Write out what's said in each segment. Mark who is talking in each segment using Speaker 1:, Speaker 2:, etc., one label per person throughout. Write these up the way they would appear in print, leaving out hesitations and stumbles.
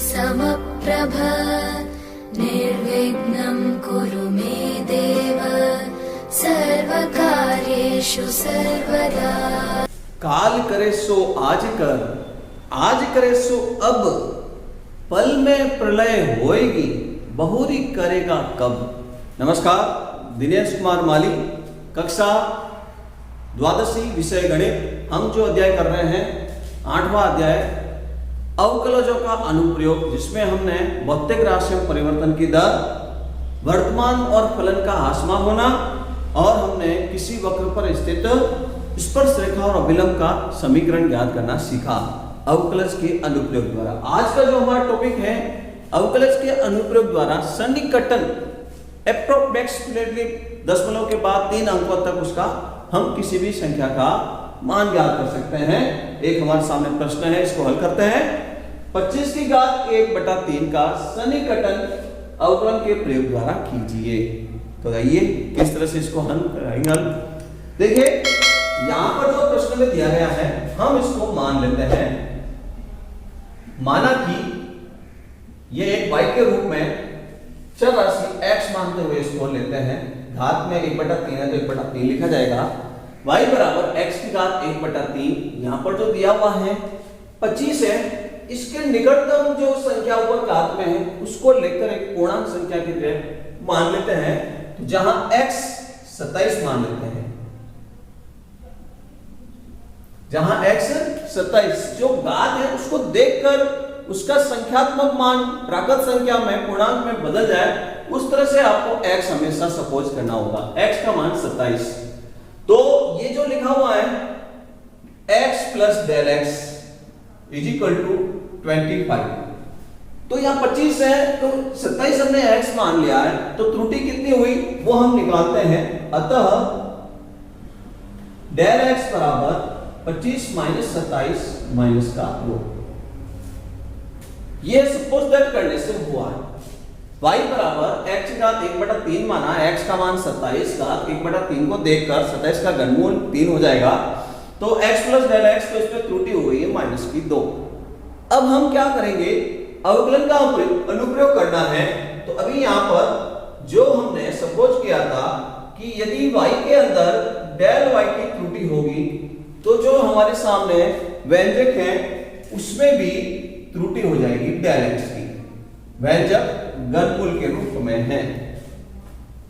Speaker 1: समप्रभ निर्विघ्नं कुरु मे देव सर्वकार्येषु सर्वदा।
Speaker 2: काल करे सो आज कर, आज करे सो अब, पल में प्रलय होएगी, बहुरी करेगा कब। नमस्कार, दिनेश कुमार माली, कक्षा द्वादशी, विषय गणित। हम जो अध्याय कर रहे हैं 8वां अध्याय अवकलजों का अनुप्रयोग, जिसमें हमने भौतिक राशि में परिवर्तन की दर, वर्तमान और फलन का हासमान होना और हमने किसी वक्र पर स्थित स्पर्श रेखा और अभिलंब का समीकरण ज्ञात करना सीखा अवकलज के अनुप्रयोग द्वारा। आज का जो हमारा टॉपिक है अवकलज के अनुप्रयोग द्वारा सन्निकटन, अप्रोक्सीमेटली दशमलव के बाद 3 अंकों तक उसका हम किसी भी संख्या का मान ज्ञात कर सकते हैं। एक हमारे सामने प्रश्न है, इसको हल करते हैं। 25 की घात 1/3 का सन्निकटन अवकलन के प्रयोग द्वारा कीजिए। तो आइए किस तरह से इसको हल कराएंगे। देखिए यहां पर जो प्रश्न में दिया गया है हम इसको मान लेते हैं। माना कि ये एक y के रूप में चर राशि x मानते हुए इसको लेते हैं। घात में 1/3 है तो 1/3 लिखा जाएगा। y बराबर x की घात 1/3, यहां पर जो दिया हुआ है 25 है, इसके निकटतम जो संख्या ऊपर घात में है उसको लेकर एक पूर्णांक संख्या की तरह मान लेते हैं। तो जहां x 27 मान लेते हैं, जहां x 27 जो घात है उसको देखकर उसका संख्यात्मक मान प्राकृत संख्या में पूर्णांक में बदल जाए, उस तरह से आपको x हमेशा सपोज करना होगा। x का मान 27, तो ये जो लिखा हुआ है x plus del x is equal to 25। तो यहां 25 है तो 27 हमने x मान लिया है, तो त्रुटि कितनी हुई वो हम निकालते हैं। अतः डेल x बराबर 25 माइनस 27 माइनस का 2। ये सपोज दैट करने से हुआ है। y बराबर x का 1/3 माना, x का मान 27 का 1/3 को देखकर 27 का घनमूल 3 हो जाएगा, तो x प्लस डेल x, तो इसमें त्रुटि हो गई है माइनस की 2। अब हम क्या करेंगे, अवकलन का अनुप्रयोग करना है। तो अभी यहां पर जो हमने सपोज किया था कि यदि y के अंदर डेल y की त्रुटि होगी तो जो हमारे सामने व्यंजक है उसमें भी त्रुटि हो जाएगी डेल x की। व्यंजक घनमूल के रूप में है,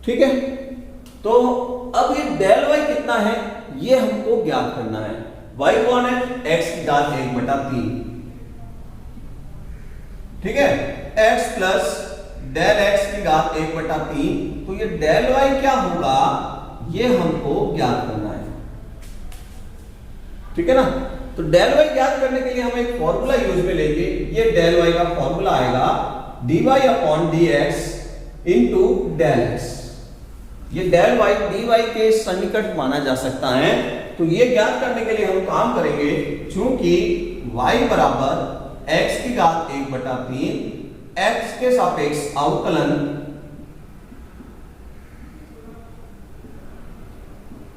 Speaker 2: ठीक है। तो अब ये डेल y कितना है ये हमको ज्ञात करना है। y कौन है, x की घात 1/3, ठीक है। x प्लस डेल x की घात 1/3, तो ये डेल y क्या होगा ये हमको ज्ञात करना है, ठीक है ना। तो डेल y ज्ञात करने के लिए हम एक फॉर्मूला यूज में लेंगे। ये डेल y का फॉर्मूला आएगा dy upon dx into del x। ये डेल y dy के सन्निकट माना जा सकता है। तो ये ज्ञात करने के लिए हम काम करेंगे, चूंकि y बराबर x की घात 1/3, x के सापेक्ष अवकलन,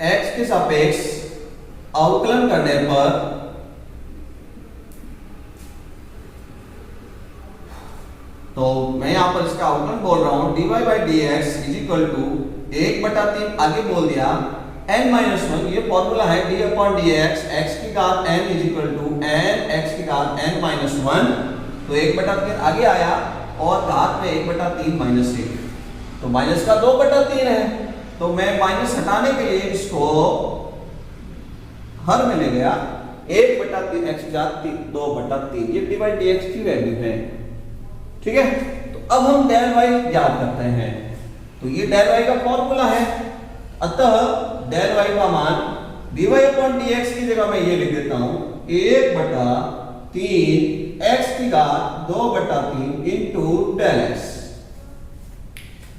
Speaker 2: x के सापेक्ष अवकलन करने पर तो मैं यहां पर इसका अवकलन बोल रहा हूं, dy by dx is equal to 1/3, आगे बोल दिया n-1, ये फॉर्मूला है d अपॉन dx, x की घात n is equal to n x की घात n-1, तो 1/3 आगे आया और घात में 1/3 माइनस 1, तो माइनस का 2/3 है। तो मैं माइनस हटाने के लिए इसको हर में ले गया, 1/3 x की घात 2/3, ये dy dx की वैल्यू है, ठीक है। तो अब हम डेल y ज्ञात करते हैं। तो ये डेल y का फॉर्मूला है। अतः डेल y का मान dy अपॉन dx की जगह मैं ये लिख देता हूं 1/3 x की घात 2/3 इंटू डेल x।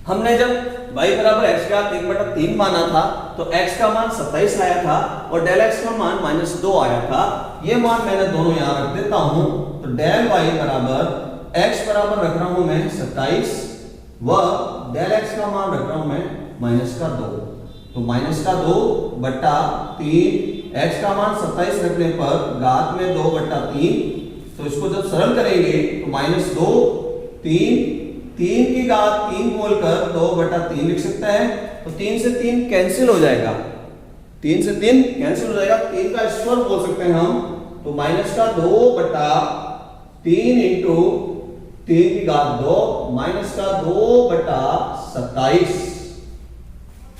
Speaker 2: हमने जब y बराबर x का 1/3 माना था तो x का मान 27 आया था और डेल x का मान -2 आया था। ये मान मैंने दोनों यहां रख देता हूं। तो डेल y बराबर x बराबर रख रहा हूं मैं 27 व डेल x का मान रख रहा हूं मैं -2, तो -2/3, x का मान 27 रखने पर घात में 2/3 तो इसको जब सरल करेंगे तो -2 3 की घात 3 बोलकर 2/3 लिख सकते हैं। तो 3 से 3 कैंसिल हो जाएगा, 3 से 3 कैंसिल हो जाएगा, 3 का स्क्वायर बोल सकते हैं हम। तो -2/3 इंटू 3 की घात 2 -2/27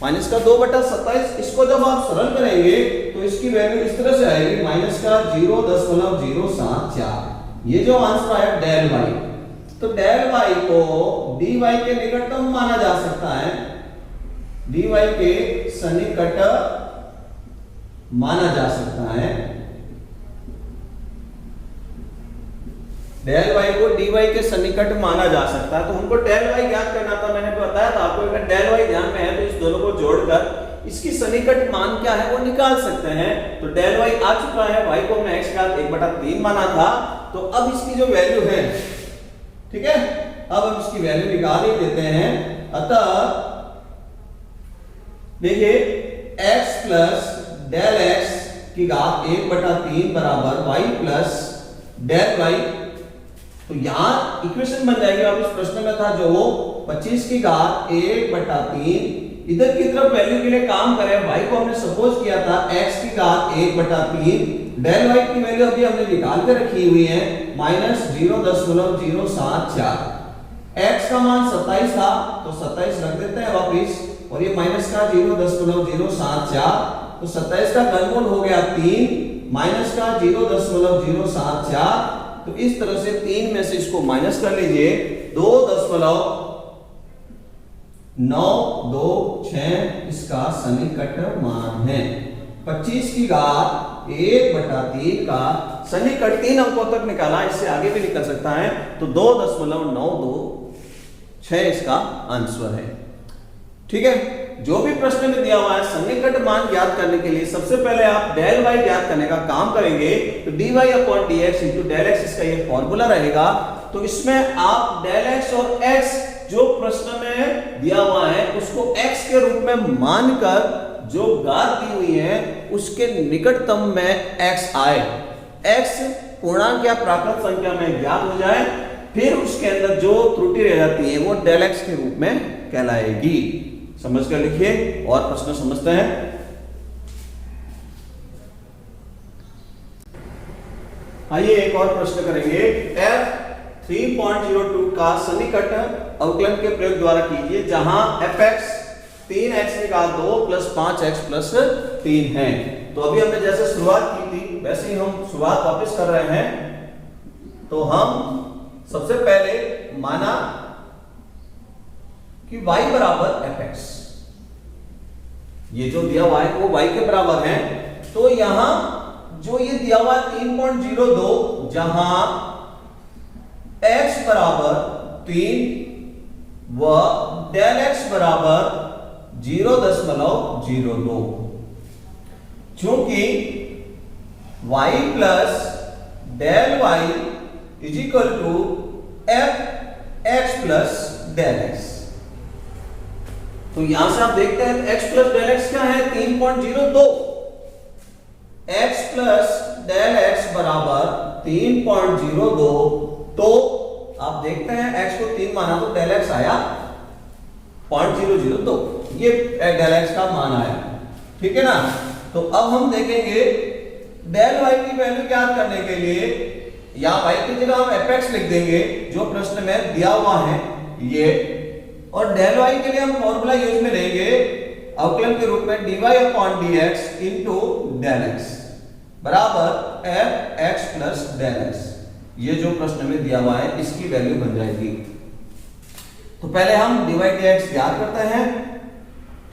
Speaker 2: -2/27। इसको जब आप सरल करेंगे तो इसकी वैल्यू इस तरह से आएगी -0.074। ये जो आंसर आया डेल वाई, तो डेल वाई को dy के निकटतम माना जा सकता है, dy के सन्निकट माना जा सकता है। डेल वाई को dy के सन्निकट माना जा सकता है। तो हमको डेल वाई ज्ञात करना था, मैंने बताया था आपको। अगर डेल वाई ध्यान में है तो इस दोनों को जोड़कर इसकी सन्निकट मान क्या है वो निकाल सकते हैं। तो डेल वाई आ चुका है, y को हमने x का 1/3 माना था। तो अब इसकी जो वैल्यू है, ठीक है, अब हम इसकी वैल्यू निकाल ही देते हैं। अतः देखिए x प्लस डेल x की घात 1/3 बराबर y प्लस डेल y। तो यहां इक्वेशन बन जाएगी। अब इस प्रश्न में था जो 25 की घात 1/3, इधर की तरफ वैल्यू के लिए काम करें। y को हमने सपोज किया था x की घात 1/3, डेल y की वैल्यू अभी हमने निकाल के रखी हुई है -0.074। x का मान 27 था तो 27 रख देते हैं वापिस, और ये माइनस का 0.074, तो 27 का घनमूल हो गया 3 माइनस का 0.074। तो इस तरह से 3 में से इसको माइनस कर लीजिए, 2.926 इसका सन्निकट मान है। 25 की घात 1/3 का सन्निकट 3 अंकों तक निकाला, इससे आगे भी निकल सकता है। तो 2.926 इसका आंसर है। ठीक है, जो भी प्रश्न में दिया हुआ है सन्निकट मान ज्ञात करने के लिए सबसे पहले आप डेल वाई ज्ञात करने का काम करेंगे। तो dy/dx इंटू डेल x इसका ये फॉर्मूला रहेगा। तो इसमें आप डेल x और x जो प्रश्न में दिया हुआ है उसको x के रूप में मानकर जो घात दी हुई है उसके निकटतम में x आए, x पूर्णांक या प्राकृत संख्या में ज्ञात हो जाए, फिर उसके अंदर जो त्रुटि रह जाती है वो डेल x के रूप में कहलाएगी। समझ कर लिखिए और प्रश्न समझते हैं। आइए एक और प्रश्न करेंगे। F3.02 का सन्निकट अवकलन के प्रयोग द्वारा कीजिए, जहां fx 3x की घात 2 प्लस 5x प्लस 3 है। तो अभी हमने जैसे शुरुआत की थी वैसे ही हम शुरुआत वापस कर रहे हैं। तो हम सबसे पहले माना कि y बराबर fx, ये जो दिया हुआ है वो y के बराबर है। तो यहां जो ये दिया हुआ 3.02, जहां x बराबर 3 व डेल x बराबर 0.02, चूंकि y plus del y is equal to f x plus del x। तो यहां से आप देखते हैं x प्लस डेल x क्या है 3.02, x प्लस डेल x बराबर 3.02। तो आप देखते हैं x को 3 माना तो डेल x आया 0.002, ये डेल x का मान आया। ठीक है ना। तो अब हम देखेंगे डेल y की वैल्यू ज्ञात करने के लिए या y की जगह हम fx लिख देंगे जो प्रश्न में दिया हुआ है ये, और डेल y के लिए हम फॉर्मूला यूज में लेंगे अवकलन के रूप में dy/dx इंटू डेल x बराबर fx प्लस डेल x। ये जो प्रश्न में दिया हुआ है इसकी वैल्यू बन जाएगी। तो पहले हम dy/dx ज्ञात करते हैं,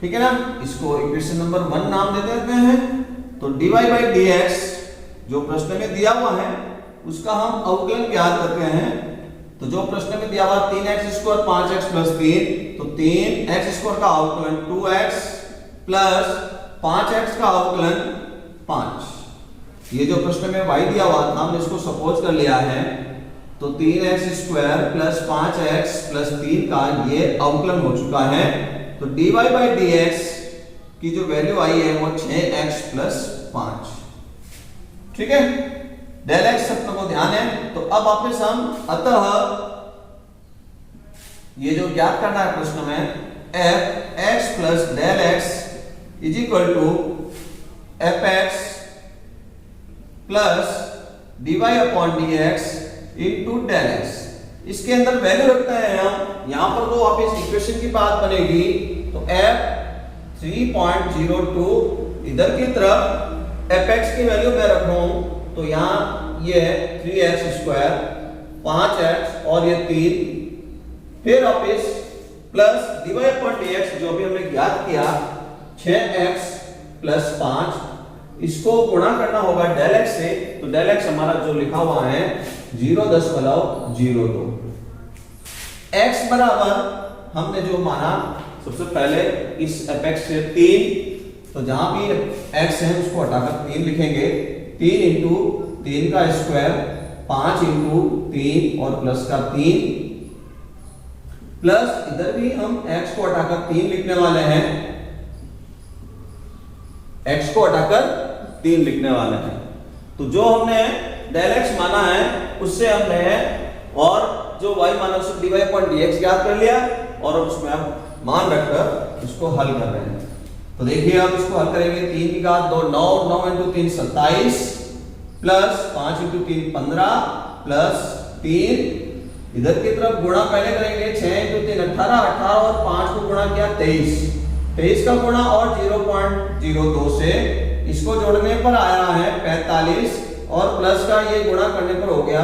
Speaker 2: ठीक है ना। इसको इक्वेशन नंबर 1 नाम दे देते हैं। तो dy/dx जो प्रश्न में दिया हुआ है उसका हम अवकलन ज्ञात करते हैं। तो जो प्रश्न में दिया हुआ 3x² 5x प्लस 3, तो 3x² का अवकलन 2x प्लस 5x का अवकलन 5। ये जो प्रश्न में y दिया हुआ था हमने इसको सपोज कर लिया है। तो 3x² प्लस 5x प्लस 3 का ये अवकलन हो चुका है। तो dy/dx की जो वैल्यू आई है वो 6x प्लस 5। ठीक है। डेल एक्स अपने को ध्यान है। तो अब वापस हम अतः ये जो ज्ञात करना है प्रश्न में, F X plus del X is equal to F X plus dy upon dx into del X. इसके अंदर वैल्यू रखते हैं हम, यहां पर तो वापस इक्वेशन की बात बनेगी। तो f 3.02, इधर की तरफ fx की वैल्यू मैं रख रहा हूं, तो यहां ये 3x स्क्वायर 5x और ये 3, फिर वापस प्लस dy अपॉन dx जो भी हमने ज्ञात किया 6x प्लस 5, इसको गुणा करना होगा डेल एक्स से। तो डेल एक्स हमारा जो लिखा हुआ है 0.02। x बराबर हमने जो माना सबसे पहले इस fx से 3, तो जहां भी x है उसको हटाकर 3 लिखेंगे। 3 इंटू 3 का स्क्वायर 5 इंटू 3 और प्लस का 3, प्लस इधर भी हम x को हटाकर 3 लिखने वाले हैं, x को हटाकर 3 लिखने वाले हैं। तो जो हमने डेल एक्स माना है उससे हमने और जो y माना उससे dy अपॉन dx ज्ञात कर लिया, और अब उसमें आप मान रखकर इसको हल कर रहे हैं। तो देखिए हम इसको हल करेंगे। 3 की घात 2 9, 9 इंटू 3 27, प्लस 5 इंटू 3 15, प्लस 3 इधर की तरफ गुणा पहले करेंगे। 6 इंटू 3 18, 18 और 5 को गुणा किया 23, 23 का गुणा और 0.02 से इसको जोड़ने पर आया है 45, और प्लस का ये गुणा करने पर हो गया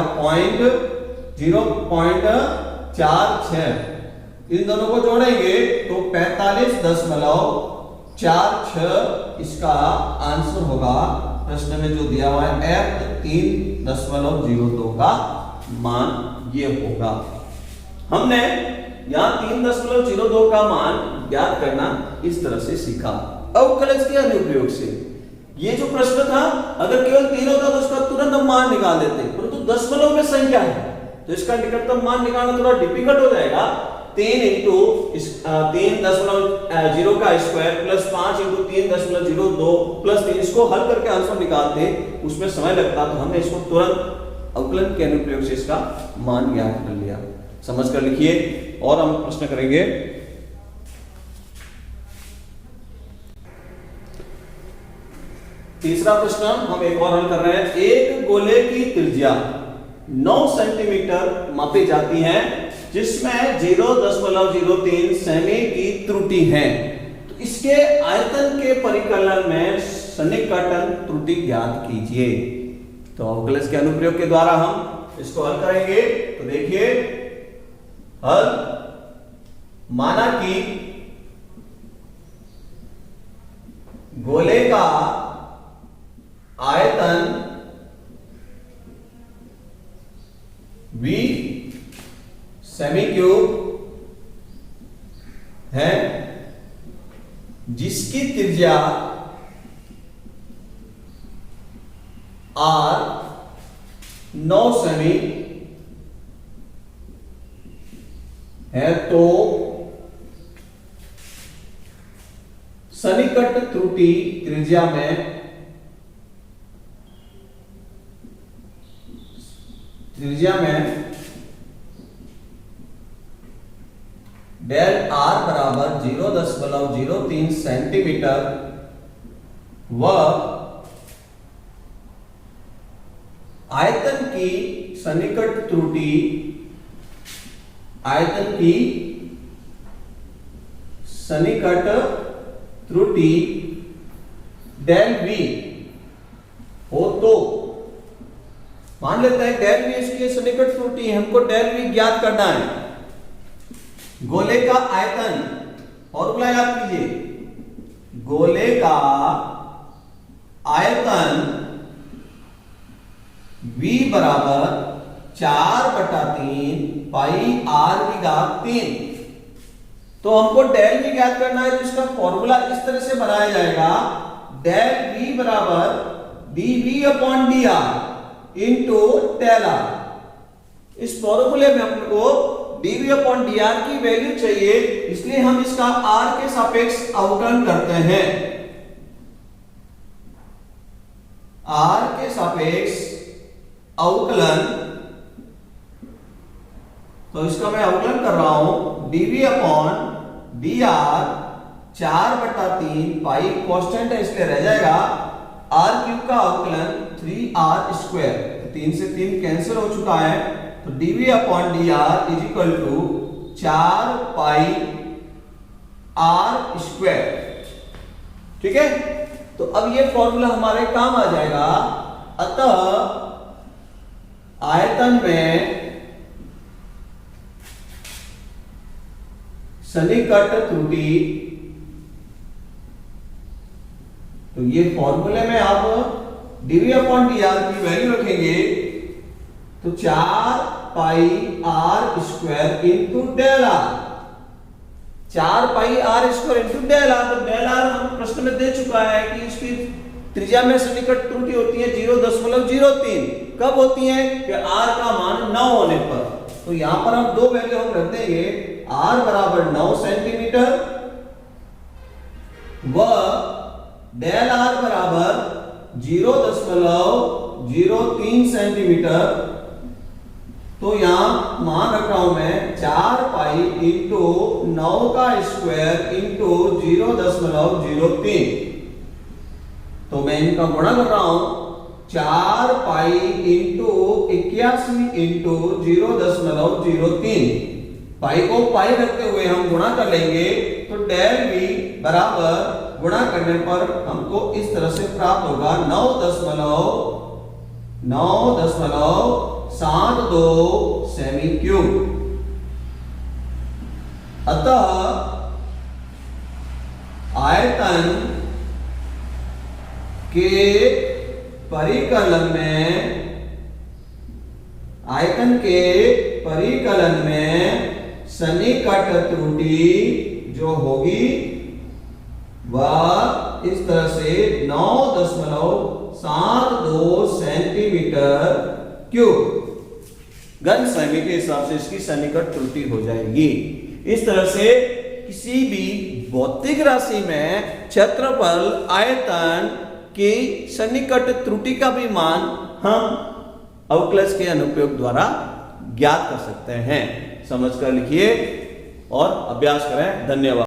Speaker 2: 0.46। इन दोनों को जोड़ेंगे तो 45.46 इसका आंसर होगा। प्रश्न में जो दिया हुआ है f 3.02 का मान ये होगा। हमने यहाँ 3.02 का मान ज्ञात करना इस तरह से सीखा अवकलज के अनुप्रयोग से। ये जो प्रश्न था अगर केवल 3 होता तो उसका तुरंत हम मान निकाल देते, परंतु दशमलव में संख्या है तो इसका निकटतम मान निकालना थोड़ा डिफिकल्ट हो जाएगा। 3 इंटू 3.0 का स्क्वायर प्लस 5 इंटू 3.02 प्लस 3, इसको हल करके आंसर निकालते उसमें समय लगता, तो हमने इसको तुरंत अवकलन के अनुप्रयोग से इसका मान ज्ञात कर लिया। समझ कर लिखिए और हम प्रश्न करेंगे। तीसरा प्रश्न हम एक और हल कर रहे हैं। एक गोले की त्रिज्या 9 सेंटीमीटर मापी जाती है जिसमें 0.03 सेमी की त्रुटि है, तो इसके आयतन के परिकलन में सन्निकटन त्रुटि ज्ञात कीजिए। तो अवकलज के अनुप्रयोग के द्वारा हम इसको हल करेंगे। तो देखिए हल, माना कि गोले का आयतन v सेमी क्यूब है जिसकी त्रिज्या r 9 सेमी है, तो सन्निकट त्रुटि त्रिज्या में डेल r बराबर 0.03 सेंटीमीटर व आयतन की सन्निकट त्रुटि डेल v हो, तो मान लेते हैं डेल v इसकी सन्निकट त्रुटि है, हमको डेल v ज्ञात करना है। गोले का आयतन, फॉर्मूला याद कीजिए, गोले का आयतन v बराबर 4/3 पाई r की घात 3। तो हमको डेल v ज्ञात करना है, तो इसका फॉर्मूला इस तरह से बनाया जाएगा, डेल v बराबर dv upon dr into del r। इस फॉर्मूले में अपने को dv अपॉन dr की वैल्यू चाहिए, इसलिए हम इसका r के सापेक्ष अवकलन करते हैं। r के सापेक्ष अवकलन, तो इसका मैं अवकलन कर रहा हूं dv अपॉन dr 4/3 पाई कांस्टेंट है इसलिए रह जाएगा r क्यूब का अवकलन 3r स्क्वायर, 3 से 3 कैंसिल हो चुका है, तो dv upon dr is equal to 4 pi r square. ठीक है, तो अब ये फॉर्मूला हमारे काम आ जाएगा। अतः आयतन में सन्निकट त्रुटि, तो ये फॉर्मूले में आप dv अपॉन dr की वैल्यू रखेंगे तो 4 pi r square into del r, 4 pi r square into del r। तो डेल r हम प्रश्न में दे चुका है कि इसकी त्रिज्या में सन्निकट त्रुटि होती है 0.03। कब होती है? कि r का मान 9 होने पर। तो यहां पर हम दो वैल्यू हम रख देंगे, r बराबर 9 सेंटीमीटर व डेल r बराबर 0.03 सेंटीमीटर। तो यहां मान रख रहा हूं मैं 4 पाई इंटू 9 का स्क्वायर इंटू 0.03। तो मैं इनका गुणा कर रहा हूं, 4 पाई इंटू 81 इंटू 0.03। पाई को पाई रखते हुए हम गुणा कर लेंगे, तो डेल v बराबर गुणा करने पर हमको इस तरह से प्राप्त होगा 9.72 सेमी क्यूब। अतः आयतन के परिकलन में सन्निकट त्रुटि जो होगी वह इस तरह से 9.72 सेंटीमीटर क्यूब घन सेमी के हिसाब से इसकी सन्निकट त्रुटि हो जाएगी। इस तरह से किसी भी भौतिक राशि में क्षेत्रफल, आयतन की सन्निकट त्रुटि का भी मान हम अवकलज के अनुप्रयोग द्वारा ज्ञात कर सकते हैं। समझकर लिखिए और अभ्यास करें। धन्यवाद।